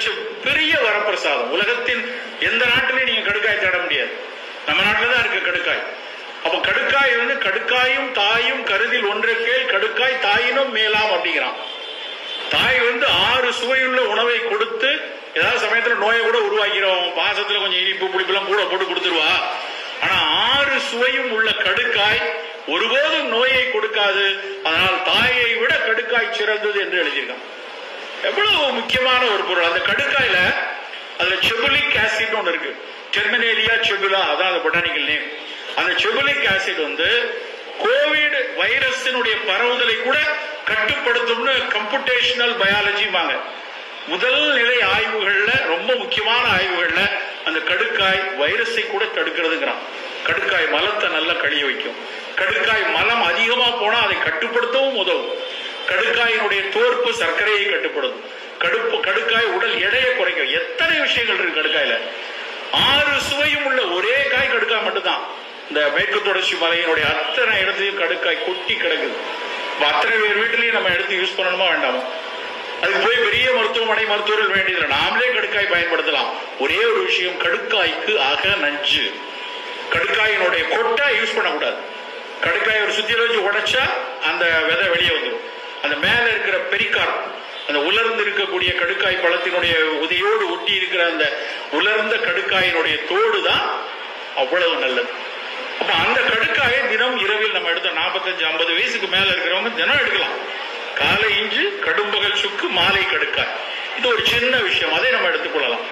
கிடைச்ச பெரிய வரப்பிரசாதம். உலகத்தின் எந்த நாட்டிலையும் நீங்க கடுக்காய் தேட முடியாது. நம்ம நாட்டில தான் இருக்கு கடுக்காய். அப்ப கடுக்காய் கடுக்காயும் தாயும் கருதில் ஒன்றை கேள், கடுக்காய் தாயினும் மேலாம் அப்படிங்கிறான். தாய் 6 சுவையுள்ள உணவை கொடுத்து ஏதாவது சமயத்துல நோயை கூட உருவாக்கிறோம். பாசத்துல கொஞ்சம் இனிப்பு புளிப்பெல்லாம் கூட போட்டு கொடுத்துருவா. ஆனா 6 சுவையும் உள்ள கடுக்காய் ஒருபோதும் நோயை கொடுக்காது. அதனால் தாயை விட கடுக்காய் சிறந்தது என்று எழுதியிருக்கான். எவ்வளவு முக்கியமான ஒரு பொருள். அந்த கடுக்காயில அதுல செபுலிக் ஆசிட் ஒன்று இருக்கு. டெர்மினேலியா செபுலா, அதான் அந்த பொட்டானிக்கல் நேம். அந்த செபுலிக் ஆசிட் கோவிட் வைரஸினுடைய பரவுதலை கூட கட்டுப்படுத்தும்னு கம்ப்யூட்டேஷனல் பயாலஜி வாங்க. முதல் நிலை ஆய்வுகள்ல, ரொம்ப முக்கியமான ஆய்வுகள்ல அந்த கடுக்காய் வைரஸை கூட தடுக்கிறதுங்கிறான். கடுக்காய் மலத்தை நல்லா கழிய வைக்கும். கடுக்காய் மலம் அதிகமா போனா அதை கட்டுப்படுத்தவும் உதவும். கடுக்காயினுடைய தோற்பு சர்க்கரையை கட்டுப்படுத்தும். கடுக்காய் உடல் எடையை குறைக்கும். எத்தனை விஷயங்கள் இருக்கு கடுக்காயில. 6 சுவையும் உள்ள ஒரே காய் கடுக்காய் மட்டும்தான். இந்த மேற்கு தொடர்ச்சி மலையினுடைய அத்தனை இடத்துலயும் கடுக்காய் கொட்டி கிடக்குது. அத்தனை பேர் வீட்டிலையும் நம்ம எடுத்து யூஸ் பண்ணணுமா வேண்டாமா? அதுக்கு போய் பெரிய மருத்துவர்கள் வேண்டியதில்லை. நாமளே கடுக்காய் பயன்படுத்தலாம். ஒரே ஒரு விஷயம், கடுக்காய்க்கு நஞ்சு. கடுக்காயினுடைய கொட்டை யூஸ் பண்ணக்கூடாது. கடுக்காய் ஒரு சுத்தியில வச்சு உடைச்சா அந்த விதை வெளியே வந்துடும். அந்த மேல இருக்கிற பெரிக்கார், அந்த உலர்ந்து இருக்கக்கூடிய கடுக்காய் பழத்தினுடைய உதையோடு ஒட்டி இருக்கிற அந்த உலர்ந்த கடுக்காயினுடைய தோடு தான் அவ்வளவு நல்லது. அப்ப அந்த கடுக்காயை தினம் இரவில் நம்ம எடுத்தோம். 45-50 வயசுக்கு மேல இருக்கிறவங்க தினம் எடுக்கலாம். காலை இஞ்சு, கடும்பகல் சுக்கு, மாலை கடுக்காய். இது ஒரு சின்ன விஷயம், அதை நம்ம எடுத்துக்கொள்ளலாம்.